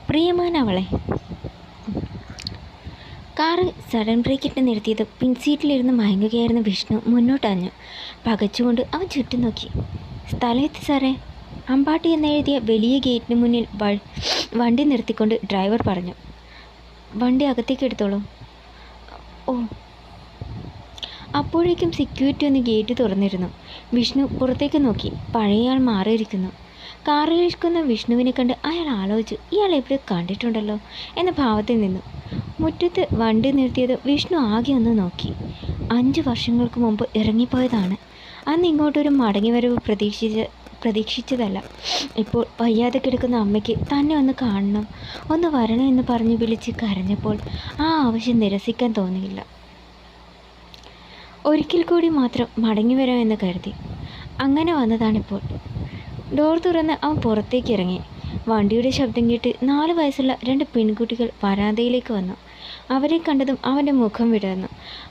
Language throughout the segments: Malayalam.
പ്രിയമാനവളെ. കാറ് സഡൻ ബ്രേക്കിട്ട് നിർത്തിയത് പിൻസീറ്റിലിരുന്ന് മയങ്ങുകയായിരുന്ന വിഷ്ണു മുന്നോട്ടഞ്ഞു. പകച്ചുകൊണ്ട് അവൻ ചുറ്റും നോക്കി. സ്ഥലം എത്തി സാറേ. അമ്പാട്ടി എന്നെഴുതിയ വലിയ ഗേറ്റിന് മുന്നിൽ വണ്ടി നിർത്തിക്കൊണ്ട് ഡ്രൈവർ പറഞ്ഞു. വണ്ടി അകത്തേക്ക് എടുത്തോളൂ. ഓ. അപ്പോഴേക്കും സെക്യൂരിറ്റി ഒന്ന് ഗേറ്റ് തുറന്നിരുന്നു. വിഷ്ണു പുറത്തേക്ക് നോക്കി. പഴയയാൾ മാറിയിരിക്കുന്നു. കാറിലിരിക്കുന്ന വിഷ്ണുവിനെ കണ്ട് അയാൾ ആലോചിച്ചു, ഇയാൾ എവിടെ കണ്ടിട്ടുണ്ടല്ലോ എന്ന ഭാവത്തിൽ നിന്നു. മുറ്റത്ത് വണ്ടി നിർത്തിയത് വിഷ്ണു ആകെ ഒന്ന് നോക്കി. 5 വർഷങ്ങൾക്ക് മുമ്പ് ഇറങ്ങിപ്പോയതാണ്. അന്ന് ഇങ്ങോട്ടൊരു മടങ്ങിവരവ് പ്രതീക്ഷിച്ചതല്ല. ഇപ്പോൾ വയ്യാതെ കിടക്കുന്ന അമ്മയ്ക്ക് തന്നെ ഒന്ന് കാണണം, ഒന്ന് വരണം എന്ന് പറഞ്ഞ് വിളിച്ച് കരഞ്ഞപ്പോൾ ആ ആവശ്യം നിരസിക്കാൻ തോന്നിയില്ല. ഒരിക്കൽ കൂടി മാത്രം മടങ്ങി വരാമെന്ന് കരുതി. അങ്ങനെ വന്നതാണിപ്പോൾ. ഡോർ തുറന്ന് അവൻ പുറത്തേക്ക് ഇറങ്ങി. വണ്ടിയുടെ ശബ്ദം കേട്ട് 4 വയസ്സുള്ള 2 പെൺകുട്ടികൾ വരാന്തയിലേക്ക് വന്നു. അവരെ കണ്ടതും അവൻ്റെ മുഖം വിടർന്നു.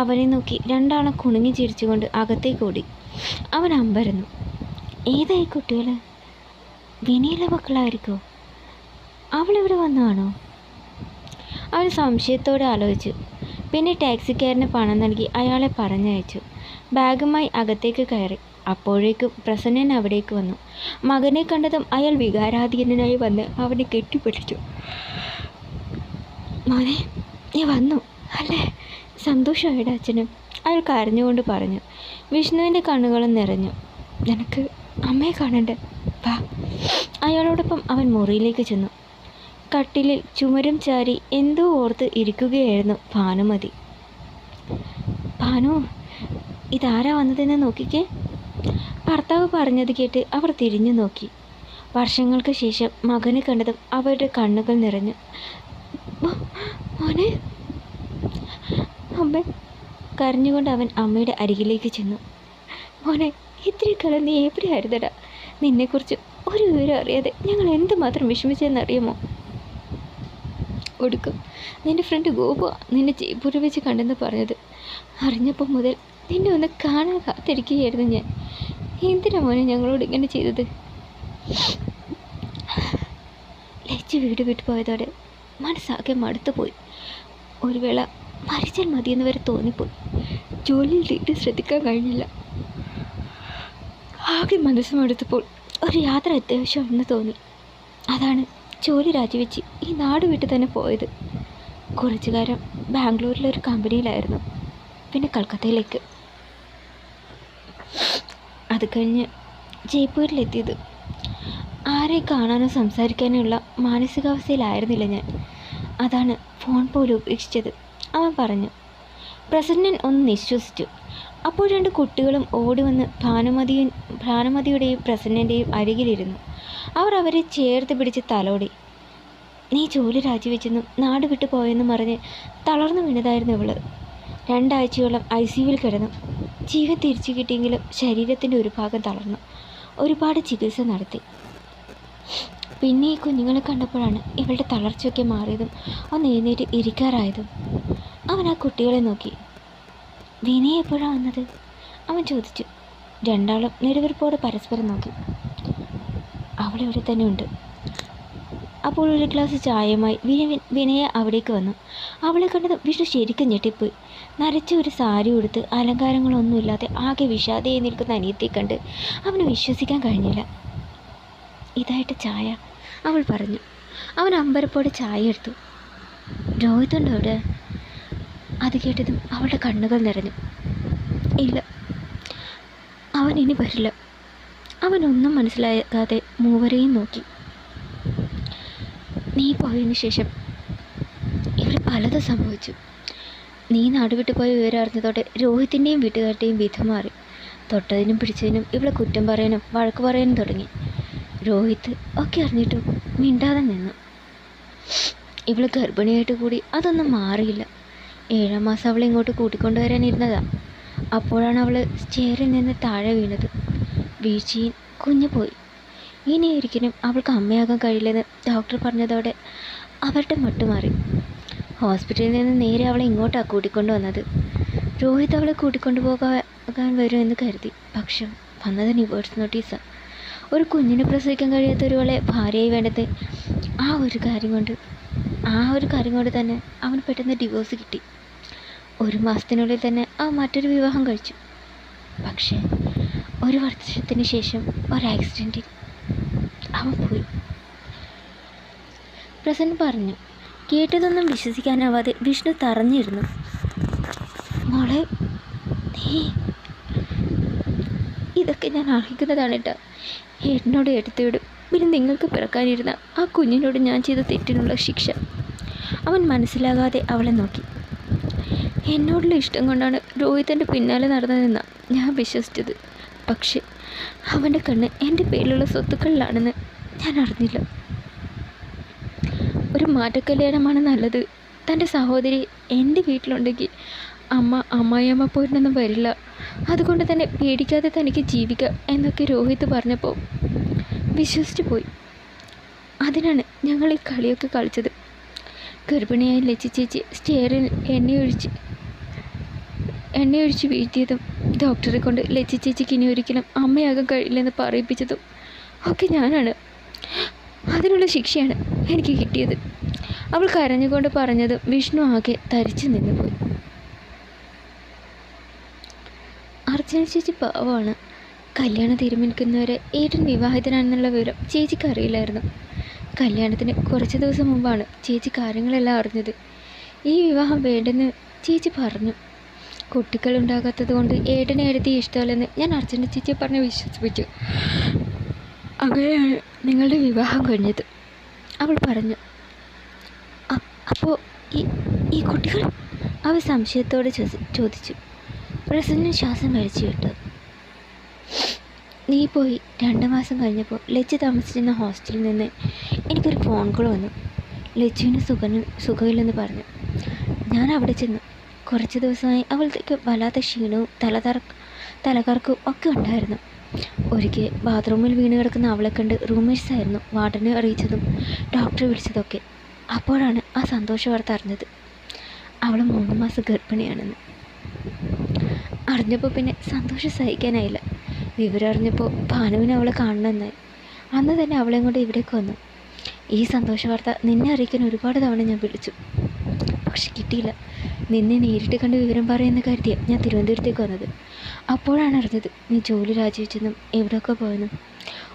അവനെ നോക്കി രണ്ടാളും കുണുങ്ങി ചിരിച്ചുകൊണ്ട് അകത്തേക്ക് ഓടി. അവൻ അമ്പരന്നു. ഏതായി കുട്ടികൾ? വിനീല മക്കളായിരിക്കോ? അവളിവിടെ വന്നതാണോ? അവൻ സംശയത്തോടെ ആലോചിച്ചു. പിന്നെ ടാക്സിക്കാരന് പണം നൽകി അയാളെ പറഞ്ഞയച്ചു. ബാഗുമായി അകത്തേക്ക് കയറി. അപ്പോഴേക്കും പ്രസന്നൻ അവിടേക്ക് വന്നു. മകനെ കണ്ടതും അയാൾ വികാരാധീനനായി വന്ന് അവനെ കെട്ടിപ്പിടിച്ചു. മോനെ, നീ വന്നു അല്ലേ? സന്തോഷമായിട അച്ഛനും, അയാൾ കരഞ്ഞുകൊണ്ട് പറഞ്ഞു. വിഷ്ണുവിൻ്റെ കണ്ണുകളും നിറഞ്ഞു. നിനക്ക് അമ്മയെ കാണണ്ടേ? വാ. അയാളോടൊപ്പം അവൻ മുറിയിലേക്ക് ചെന്നു. കട്ടിലിൽ ചുമരും ചാരി എന്തോ ഓർത്ത് ഇരിക്കുകയായിരുന്നു ഭാനുമതി. ഭാനു, ഇതാരാ വന്നതെന്ന് നോക്കിക്കേ. ഭർത്താവ് പറഞ്ഞത് കേട്ട് അവർ തിരിഞ്ഞു നോക്കി. വർഷങ്ങൾക്ക് ശേഷം മകനെ കണ്ടതും അവരുടെ കണ്ണുകൾ നിറഞ്ഞു. മോനെ. അമ്മ. കരഞ്ഞുകൊണ്ട് അവൻ അമ്മയുടെ അരികിലേക്ക് ചെന്നു. മോനെ, ഇത്തിരി കാലം നീ എവിടെയായിരുന്നടാ? നിന്നെക്കുറിച്ച് ഒരു വിവരം അറിയാതെ ഞങ്ങൾ എന്തുമാത്രം വിഷമിച്ചെന്നറിയാമോ? ഒടുക്കം നിൻ്റെ ഫ്രണ്ട് ഗോപു നിന്നെ ജയ്പൂരിൽ വെച്ച് കണ്ടെന്ന് പറഞ്ഞത് അറിഞ്ഞപ്പോൾ മുതൽ നിന്നെ ഒന്ന് കാണാൻ കാത്തിരിക്കുകയായിരുന്നു ഞാൻ. എന്തിനാ മോനെ ഞങ്ങളോട് ഇങ്ങനെ ചെയ്തത്? ലജ്ജ വീട് വിട്ടു പോയതോടെ മനസ്സാകെ മടുത്തുപോയി. ഒരു വേള മരിച്ചാൽ മതിയെന്ന് വരെ തോന്നിപ്പോയി. ജോലിയിൽ തീരെ ശ്രദ്ധിക്കാൻ കഴിഞ്ഞില്ല. ആകെ മനസ്സ് മടുത്തപ്പോൾ ഒരു യാത്ര അത്യാവശ്യമെന്ന് തോന്നി. അതാണ് ജോലി രാജിവെച്ച് ഈ നാട് വിട്ട് തന്നെ പോയത്. കുറച്ചു കാലം ബാംഗ്ലൂരിലൊരു കമ്പനിയിലായിരുന്നു. പിന്നെ കൽക്കത്തയിലേക്ക്. അത് കഴിഞ്ഞ് ജയ്പൂരിലെത്തിയത്. ആരെ കാണാനോ സംസാരിക്കാനോ ഉള്ള മാനസികാവസ്ഥയിലായിരുന്നില്ല ഞാൻ. അതാണ് ഫോൺ പോലും ഉപേക്ഷിച്ചത്, അവൻ പറഞ്ഞു. പ്രസന്നൻ ഒന്ന് നിശ്വസിച്ചു. അപ്പോൾ 2 കുട്ടികളും ഓടി വന്ന് ഭാനുമതിയുടെയും പ്രസന്നൻ്റെയും അരികിലിരുന്നു. അവർ അവരെ ചേർത്ത് പിടിച്ച് തലോടി. നീ ജോലി രാജിവെച്ചെന്നും നാട് വിട്ടു പോയെന്നും പറഞ്ഞ് തളർന്നു വീണതായിരുന്നു ഇവള്. 2 ആഴ്ചയോളം ICUവിൽ കിടന്നു. ജീവൻ തിരിച്ചു കിട്ടിയെങ്കിലും ശരീരത്തിൻ്റെ ഒരു ഭാഗം തളർന്നു. ഒരുപാട് ചികിത്സ നടത്തി. പിന്നെ ഈ കുഞ്ഞുങ്ങളെ കണ്ടപ്പോഴാണ് ഇവളുടെ തളർച്ചയൊക്കെ മാറിയതും ഒന്ന് എഴുന്നേറ്റ് ഇരിക്കാറായതും. അവൻ ആ കുട്ടികളെ നോക്കി. വിനയ എപ്പോഴാണ് വന്നത്? അവൻ ചോദിച്ചു. രണ്ടാളും നെടുവീർപ്പോടെ പരസ്പരം നോക്കി. അവളിവിടെ തന്നെ ഉണ്ട്. അപ്പോൾ ഒരു ഗ്ലാസ് ചായയുമായി വിനയ അവിടേക്ക് വന്നു. അവളെ കണ്ടത് വിഷ്ണു ശരിക്കും ഞെട്ടിപ്പോയി. നരച്ച ഒരു സാരി ഉടുത്ത് അലങ്കാരങ്ങളൊന്നുമില്ലാതെ ആകെ വിഷാദയായി നിൽക്കുന്ന അനിയത്തിയെ കണ്ട് അവന് വിശ്വസിക്കാൻ കഴിഞ്ഞില്ല. ഇതായിട്ട് ചായ, അവൾ പറഞ്ഞു. അവൻ അമ്പരപ്പോടെ ചായ എടുത്തു. രോഹിത്തുണ്ടോ അവിടെ? അത് കേട്ടതും അവളുടെ കണ്ണുകൾ നിറഞ്ഞു. ഇല്ല, അവൻ ഇനി വരില്ല. അവനൊന്നും മനസ്സിലാകാതെ മൂവരെയും നോക്കി. നീ പോയതിനു ശേഷം ഇവിടെ പലതും സംഭവിച്ചു. നീ നാടുവിട്ട് പോയ വിവരം അറിഞ്ഞതോടെ രോഹിത്തിൻ്റെയും വീട്ടുകാരുടെയും വിധം മാറി. തൊട്ടതിനും പിടിച്ചതിനും ഇവളെ കുറ്റം പറയാനും വഴക്ക് പറയാനും തുടങ്ങി. രോഹിത്ത് ഒക്കെ അറിഞ്ഞിട്ടും മിണ്ടാതെ നിന്നു. ഇവള് ഗർഭിണിയായിട്ട് കൂടി അതൊന്നും മാറിയില്ല. 7ാം മാസം അവളെ ഇങ്ങോട്ട് കൂട്ടിക്കൊണ്ടുവരാനിരുന്നതാ. അപ്പോഴാണ് അവൾ സ്റ്റെയറിൽ നിന്ന് താഴെ വീണത്. വീഴ്ചയിൽ കുഞ്ഞു പോയി. ഇനി ഒരിക്കലും അവൾക്ക് അമ്മയാകാൻ കഴിയില്ലെന്ന് ഡോക്ടർ പറഞ്ഞതോടെ അവരുടെ മട്ടുമാറി. ഹോസ്പിറ്റലിൽ നിന്ന് നേരെ അവളെ ഇങ്ങോട്ടാണ് കൂട്ടിക്കൊണ്ടു വന്നത്. രോഹിത് അവളെ കൂട്ടിക്കൊണ്ടു പോകാൻ വരുമെന്ന് കരുതി. പക്ഷെ വന്നത് ഡിവോഴ്സ് നോട്ടീസാണ്. ഒരു കുഞ്ഞിനെ പ്രസവിക്കാൻ കഴിയാത്ത ഒരുവളെ ഭാര്യയായി വേണ്ടത് ആ ഒരു കാര്യം കൊണ്ട് തന്നെ അവൻ പെട്ടെന്ന് ഡിവോഴ്സ് കിട്ടി. 1 മാസത്തിനുള്ളിൽ തന്നെ അവൻ മറ്റൊരു വിവാഹം കഴിച്ചു. പക്ഷേ 1 വർഷത്തിന് ശേഷം ഒരു ആക്സിഡൻറ്റിൽ അവൻ പോയി. പ്രസന്ന പറഞ്ഞു. കേട്ടതൊന്നും വിശ്വസിക്കാനാവാതെ വിഷ്ണു തറഞ്ഞിരുന്നു. മോളെ, നീ ഇതൊക്കെ ഞാൻ അർഹിക്കുന്നതാണ് കേട്ടോ. ഏട്ടനോട് എടുത്തിടും. പിന്നെ നിങ്ങൾക്ക് പിറക്കാനിരുന്ന ആ കുഞ്ഞിനോട് ഞാൻ ചെയ്ത തെറ്റിനുള്ള ശിക്ഷ. അവൻ മനസ്സിലാകാതെ അവളെ നോക്കി. എന്നോടുള്ള ഇഷ്ടം കൊണ്ടാണ് രോഹിതൻ്റെ പിന്നാലെ നടന്നതെന്നാണ് ഞാൻ വിശ്വസിച്ചത്. പക്ഷേ അവൻ്റെ കണ്ണ് എൻ്റെ പേരിലുള്ള സ്വത്തുക്കളിലാണെന്ന് ഞാൻ അറിഞ്ഞില്ല. ഒരു മാറ്റക്കല്യാണമാണ് നല്ലത്. തൻ്റെ സഹോദരി എൻ്റെ വീട്ടിലുണ്ടെങ്കിൽ അമ്മായിയമ്മ പോയിട്ടൊന്നും വരില്ല. അതുകൊണ്ട് തന്നെ പേടിക്കാതെ തനിക്ക് ജീവിക്കാം എന്നൊക്കെ രോഹിത് പറഞ്ഞപ്പോൾ വിശ്വസിച്ചു പോയി. അതിനാണ് ഞങ്ങൾ ഈ കളിയൊക്കെ കളിച്ചത്. ഗർഭിണിയായി ലച്ചി ചേച്ചി സ്റ്റെയറിൽ എണ്ണയൊഴിച്ച് വീഴ്ത്തിയതും ഡോക്ടറെ കൊണ്ട് ലച്ചി ചേച്ചിക്ക് ഇനി ഒരിക്കലും അമ്മയാകാൻ കഴിയില്ലെന്ന് പറയിപ്പിച്ചതും ഒക്കെ ഞാനാണ്. അതിനുള്ള ശിക്ഷയാണ് എനിക്ക് കിട്ടിയത്. അവൾ കരഞ്ഞുകൊണ്ട് പറഞ്ഞതും വിഷ്ണു ആകെ തരിച്ചു നിന്നുപോയി. അർച്ചന ചേച്ചി പാവമാണ്. കല്യാണം തീരുമാനിക്കുന്നവരെ ഏട്ടൻ വിവാഹിതനാണെന്നുള്ള വിവരം ചേച്ചിക്ക് അറിയില്ലായിരുന്നു. കല്യാണത്തിന് കുറച്ച് ദിവസം മുമ്പാണ് ചേച്ചി കാര്യങ്ങളെല്ലാം അറിഞ്ഞത്. ഈ വിവാഹം വേണ്ടെന്ന് ചേച്ചി പറഞ്ഞു. കുട്ടികളുണ്ടാകാത്തത് കൊണ്ട് ഏട്ടനെ എടുത്തി ഇഷ്ടമല്ലെന്ന് ഞാൻ അർച്ചന ചേച്ചിയെ പറഞ്ഞ് വിശ്വസിപ്പിച്ചു. അങ്ങനെയാണ് നിങ്ങളുടെ വിവാഹം കഴിഞ്ഞത്, അവൾ പറഞ്ഞു. അപ്പോൾ ഈ കുട്ടികൾ? അവൾ സംശയത്തോടെ ചോദിച്ചു. പ്രസന്ന ശ്വാസം വലിച്ചു വിട്ടു. നീ പോയി 2 മാസം കഴിഞ്ഞപ്പോൾ ലച്ചു താമസിച്ചിരുന്ന ഹോസ്റ്റലിൽ നിന്ന് എനിക്കൊരു ഫോൺ കോൾ വന്നു. ലച്ചുവിന് സുഖമില്ലെന്ന് പറഞ്ഞു. ഞാൻ അവിടെ ചെന്നു. കുറച്ച് ദിവസമായി അവൾക്ക് വല്ലാത്ത ക്ഷീണവും തലകറക്കും ഒക്കെ ഉണ്ടായിരുന്നു. ഒരിക്കൽ ബാത്റൂമിൽ വീണ് കിടക്കുന്ന അവളെ കണ്ട് റൂംമേറ്റ്സായിരുന്നു വാർഡനെ അറിയിച്ചതും ഡോക്ടറെ വിളിച്ചതൊക്കെ. അപ്പോഴാണ് ആ സന്തോഷ വാർത്ത അറിഞ്ഞത്. അവൾ 3 മാസം ഗർഭിണിയാണെന്ന് അറിഞ്ഞപ്പോൾ പിന്നെ സന്തോഷം സഹിക്കാനായില്ല. വിവരം അറിഞ്ഞപ്പോൾ ഭാനുവിന് അവളെ കാണണമെന്നായി. അന്ന് തന്നെ അവളെയും കൊണ്ട് ഇവിടേക്ക് വന്നു. ഈ സന്തോഷ വാർത്ത നിന്നെ അറിയിക്കാൻ ഒരുപാട് തവണ ഞാൻ വിളിച്ചു, പക്ഷെ കിട്ടിയില്ല. നിന്നെ നേരിട്ട് കണ്ട് വിവരം പറയുമെന്ന് കരുതിയാണ് ഞാൻ തിരുവനന്തപുരത്തേക്ക് വന്നത്. അപ്പോഴാണ് അറിഞ്ഞത് നീ ജോലി രാജിവെച്ചെന്നും എവിടെയൊക്കെ പോയെന്നും.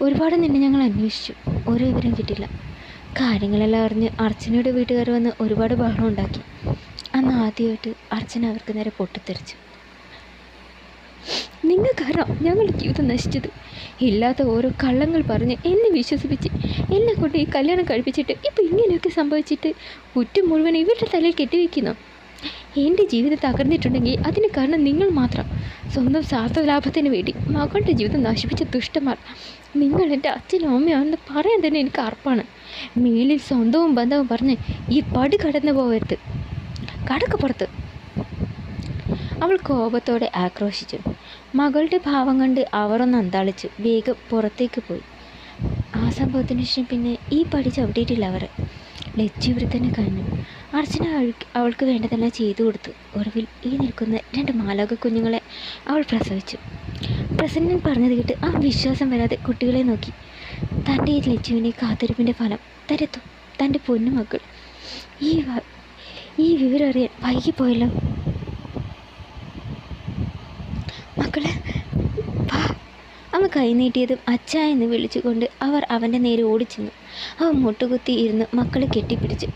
ഒരുപാട് നിന്നെ ഞങ്ങൾ അന്വേഷിച്ചു, ഒരു വിവരം കിട്ടില്ല. കാര്യങ്ങളെല്ലാം അറിഞ്ഞ് അർച്ചനയുടെ വീട്ടുകാർ വന്ന് ഒരുപാട് ബഹളം ഉണ്ടാക്കി. അന്ന് ആദ്യമായിട്ട് അർച്ചന അവർക്ക് നേരെ പൊട്ടിത്തെറിച്ചു. നിങ്ങൾക്കാരാ ഞങ്ങളുടെ ജീവിതം നശിച്ചത്. ഇല്ലാത്ത ഓരോ കള്ളങ്ങൾ പറഞ്ഞ് എന്നെ വിശ്വസിപ്പിച്ച് എന്നെ കൊണ്ട് ഈ കല്യാണം കഴിപ്പിച്ചിട്ട് ഇപ്പോൾ ഇങ്ങനെയൊക്കെ സംഭവിച്ചിട്ട് കുറ്റം മുഴുവൻ ഇവരുടെ തലയിൽ കെട്ടിവെക്കുന്നു. എൻ്റെ ജീവിതം തകർന്നിട്ടുണ്ടെങ്കിൽ അതിന് കാരണം നിങ്ങൾ മാത്രം. സ്വന്തം സ്വാർത്ഥ ലാഭത്തിന് വേണ്ടി മകളുടെ ജീവിതം നശിപ്പിച്ച ദുഷ്ടന്മാർ നിങ്ങൾ. എൻ്റെ അച്ഛനും അമ്മയാണെന്ന് പറയാൻ തന്നെ എനിക്ക് അർപ്പാണ്. മേലിൽ സ്വന്തവും ബന്ധവും പറഞ്ഞ് ഈ പടി കടന്നു പോകരുത്. കടക്കപ്പുറത്ത്. അവൾ കോപത്തോടെ ആക്രോശിച്ചു. മകളുടെ ഭാവം കണ്ട് അവർ ഒന്ന് അന്താളിച്ചു. വേഗം പുറത്തേക്ക് പോയി. ആ സംഭവത്തിന് ശേഷം പിന്നെ ഈ പടി ചവിട്ടിയിട്ടില്ല അവർ. ലച്ചു ഇവിടെ തന്നെ കഴിഞ്ഞു. അർച്ചന അവൾക്ക് വേണ്ടതെല്ലാം ചെയ്തു കൊടുത്തു. ഒടുവിൽ ഈ നിൽക്കുന്ന 2 മാലാഖ കുഞ്ഞുങ്ങളെ അവൾ പ്രസവിച്ചു. പ്രസന്നൻ പറഞ്ഞത് കേട്ട് ആ വിശ്വാസം വരാതെ കുട്ടികളെ നോക്കി. തൻ്റെ ഈ ലച്ചുവിൻ്റെ കാത്തിരിപ്പിൻ്റെ ഫലം തൻ്റെ പൊന്നുമക്കൾ. ഈ വിവരം അറിയാൻ വൈകിപ്പോയല്ലോ. മക്കളെ വാ. അവൻ കൈ നീട്ടിയതും അച്ഛ എന്ന് വിളിച്ചുകൊണ്ട് അവർ അവൻ്റെ നേരെ ഓടിച്ചെന്നു. അവൻ മുട്ടുകുത്തി ഇരുന്ന് മക്കളെ കെട്ടിപ്പിടിച്ച്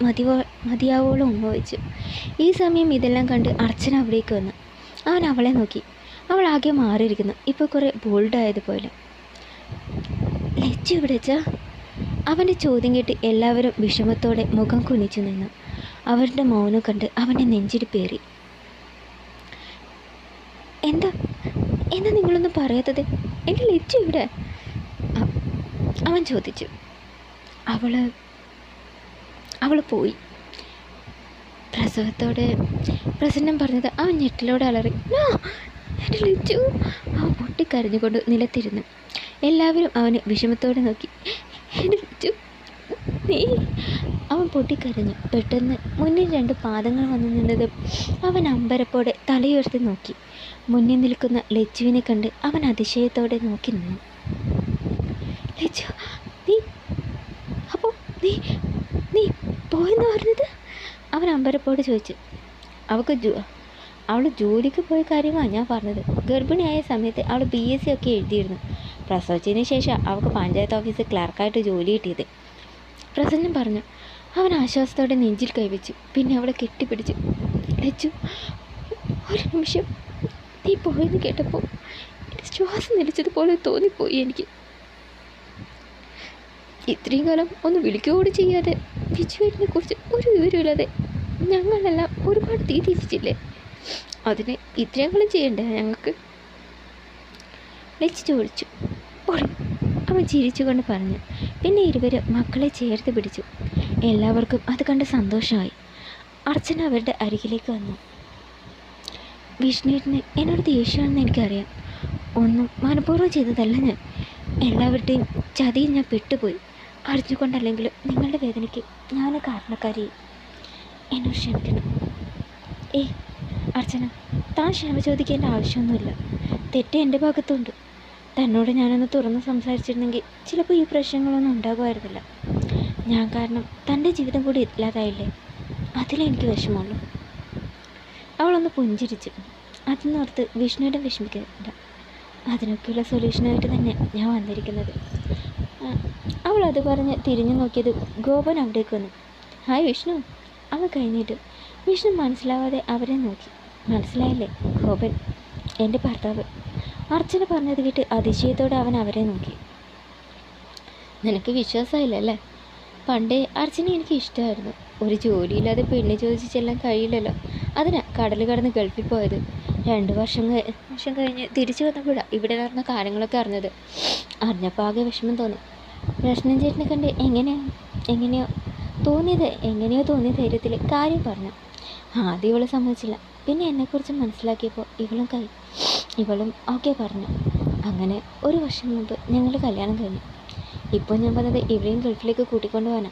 മതിയാവോളം ഉമ്മ വെച്ചു. ഈ സമയം ഇതെല്ലാം കണ്ട് അർച്ചന അവിടേക്ക് വന്നു. അവൻ അവളെ നോക്കി. അവൾ ആകെ മാറിയിരിക്കുന്നു. ഇപ്പോൾ കുറേ ബോൾഡായതുപോലെ. ലച്ചു ഇവിടെ വെച്ചാ? അവൻ്റെ ചോദ്യം കേട്ട് എല്ലാവരും വിഷമത്തോടെ മുഖം കുനിച്ചു നിന്നു. അവരുടെ മൗനം കണ്ട് അവൻ്റെ നെഞ്ചിടിപ്പേറി. എന്താ നിങ്ങളൊന്നും പറയാത്തത്? എൻ്റെ ലച്ചു ഇവിടെ? അവൻ ചോദിച്ചു. അവൾ പോയി. പ്രസന്നം പറഞ്ഞത് അവൻ ഞെട്ടിലോടെ അലറി. എൻ്റെ ലച്ചു! അവൻ പൊട്ടിക്കരഞ്ഞുകൊണ്ട് നിലത്തിരുന്നു. എല്ലാവരും അവനെ വിഷമത്തോടെ നോക്കി. എൻ്റെ ലച്ചു നീ! അവൻ പൊട്ടിക്കരഞ്ഞു. പെട്ടെന്ന് മുന്നിൽ 2 പാദങ്ങൾ വന്നു നിന്നതും അവൻ അമ്പരപ്പോടെ തലയുയർത്തി നോക്കി. മുന്നിൽ നിൽക്കുന്ന ലച്ചുവിനെ കണ്ട് അവൻ അതിശയത്തോടെ നോക്കി നിന്നു. ലച്ചു, നീ പോയെന്ന് പറഞ്ഞത്? അവൻ അമ്പരപ്പോട് ചോദിച്ചു. അവൾ ജോലിക്ക് പോയ കാര്യമാണ് ഞാൻ പറഞ്ഞത്. ഗർഭിണിയായ സമയത്ത് അവൾ BSc ഒക്കെ എഴുതിയിരുന്നു. പ്രസവിച്ചതിന് ശേഷം അവൾക്ക് പഞ്ചായത്ത് ഓഫീസിൽ ക്ലർക്കായിട്ട് ജോലി കിട്ടിയത്, പ്രസന്നം പറഞ്ഞു. അവൻ ആശ്വാസത്തോടെ നെഞ്ചിൽ കൈവച്ചു. പിന്നെ അവളെ കെട്ടിപ്പിടിച്ചു. ലച്ചു, ഒരു നിമിഷം നീ പോയെന്ന് കേട്ടപ്പോൾ ശ്വാസം നിലച്ചതുപോലെ തോന്നിപ്പോയി എനിക്ക്. ഇത്രയും കാലം ഒന്ന് വിളിക്കുകയോട് ചെയ്യാതെ വിജുവേട്ടിനെ കുറിച്ച് ഒരു വിവരമില്ലാതെ ഞങ്ങളെല്ലാം ഒരുപാട് തിരിച്ചില്ലേ? അതിന് ഇത്രയും കാലം ചെയ്യണ്ടേ ഞങ്ങൾക്ക്? ലച്ചു ചോദിച്ചു. പൊടി, അവൻ ചിരിച്ചുകൊണ്ട് പറഞ്ഞു. പിന്നെ ഇരുവരും മക്കളെ ചേർത്ത് പിടിച്ചു. എല്ലാവർക്കും അത് കണ്ട് സന്തോഷമായി. അർച്ചന അവരുടെ അരികിലേക്ക് വന്നു. വിഷ്ണുവിന് എന്നോട് ദേഷ്യമാണെന്ന് എനിക്കറിയാം. ഒന്നും മനഃപൂർവ്വം ചെയ്തതല്ല ഞാൻ. എല്ലാവരുടെയും ചതിയിൽ ഞാൻ പെട്ടുപോയി. അറിഞ്ഞുകൊണ്ടല്ലെങ്കിലും നിങ്ങളുടെ വേദനയ്ക്ക് ഞാൻ കാരണക്കാരി. എന്നോട് ക്ഷമിക്കണം. അർച്ചന, താൻ ക്ഷമ ചോദിക്കേണ്ട ആവശ്യമൊന്നുമില്ല. തെറ്റ് എൻ്റെ ഭാഗത്തുണ്ട്. തന്നോട് ഞാനൊന്ന് തുറന്ന് സംസാരിച്ചിരുന്നെങ്കിൽ ചിലപ്പോൾ ഈ പ്രശ്നങ്ങളൊന്നും ഉണ്ടാകുമായിരുന്നില്ല. ഞാൻ കാരണം തൻ്റെ ജീവിതം കൂടി ഇല്ലാതായില്ലേ, അതിലെനിക്ക് വിഷമമുള്ളൂ. അവളൊന്ന് പുഞ്ചിരിച്ചു. അതിനോർത്ത് വിഷ്ണുവിൻ്റെ വിഷമിക്കണ്ട. അതിനൊക്കെയുള്ള സൊല്യൂഷനായിട്ട് തന്നെ ഞാൻ വന്നിരിക്കുന്നത്. അവൾ അത് പറഞ്ഞ് തിരിഞ്ഞു നോക്കിയത് ഗോപൻ അവിടേക്ക് വന്നു. ഹായ് വിഷ്ണു. അവൾ കഴിഞ്ഞിട്ട് വിഷ്ണു മനസ്സിലാവാതെ അവരെ നോക്കി. മനസ്സിലായില്ലേ? ഗോപൻ, എൻ്റെ ഭർത്താവ്. അർച്ചന പറഞ്ഞത് കേട്ട് അതിശയത്തോടെ അവൻ അവരെ നോക്കി. നിനക്ക് വിശ്വാസമായില്ലല്ലേ? പണ്ടേ അർച്ചന എനിക്ക് ഇഷ്ടമായിരുന്നു. ഒരു ജോലിയില്ലാതെ പെണ്ണ് ചോദിച്ച് ചെല്ലാൻ കഴിയില്ലല്ലോ. അതിനാ കടൽ കടന്ന് ഗൾഫിൽ പോയത്. 2 വർഷം കഴിഞ്ഞ് തിരിച്ചു വന്നപ്പോഴാണ് ഇവിടെ നടന്ന കാര്യങ്ങളൊക്കെ അറിഞ്ഞത്. അറിഞ്ഞപ്പോൾ ആകെ വിഷമം തോന്നി. പ്രശ്നം ചേട്ടനെ കണ്ട് എങ്ങനെയോ തോന്നിയ ധൈര്യത്തിൽ കാര്യം പറഞ്ഞു. ആദ്യം ഇവളെ സമ്മതിച്ചില്ല. പിന്നെ എന്നെക്കുറിച്ച് മനസ്സിലാക്കിയപ്പോൾ ഇവളും ഓക്കെ പറഞ്ഞു. അങ്ങനെ 1 വർഷം മുമ്പ് ഞങ്ങളുടെ കല്യാണം കഴിഞ്ഞു. ഇപ്പോൾ ഞാൻ വന്നത് ഇവരെയും ഗൾഫിലേക്ക് കൂട്ടിക്കൊണ്ടു പോകാനാണ്.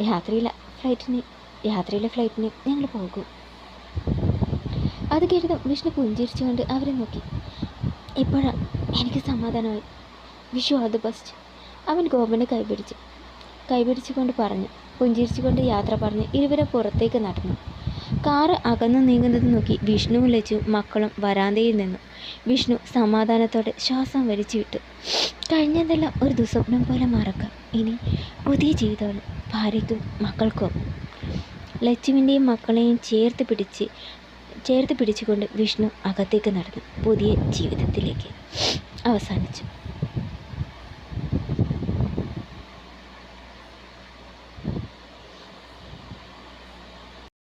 രാത്രിയിലെ ഫ്ലൈറ്റിന് ഞങ്ങൾ പോകും. അത് കേട്ടതും വിഷ്ണു പുഞ്ചിരിച്ചുകൊണ്ട് അവരെ നോക്കി. ഇപ്പോഴാണ് എനിക്ക് സമാധാനമായി. Vishu all the best. അവൻ ഗോപനെ കൈപിടിച്ചുകൊണ്ട് പറഞ്ഞു. പുഞ്ചിരിച്ചുകൊണ്ട് യാത്ര പറഞ്ഞ് ഇരുവരും പുറത്തേക്ക് നടന്നു. കാറ് അകന്നു നീങ്ങുന്നത് നോക്കി വിഷ്ണുവും ലച്ചുവും മക്കളും വരാന്തയിൽ നിന്നു. വിഷ്ണു സമാധാനത്തോടെ ശ്വാസം വലിച്ചു വിട്ടു. കഴിഞ്ഞതെല്ലാം ഒരു ദുസ്വപ്നം പോലെ മറക്കാം. ഇനി പുതിയ ജീവിതമാണ് ഭാര്യയ്ക്കും മക്കൾക്കും. ലച്ചുവിൻ്റെയും മക്കളെയും ചേർത്ത് പിടിച്ചുകൊണ്ട് വിഷ്ണു അകത്തേക്ക് നടന്നു. പുതിയ ജീവിതത്തിലേക്ക് അവസാനിച്ചു.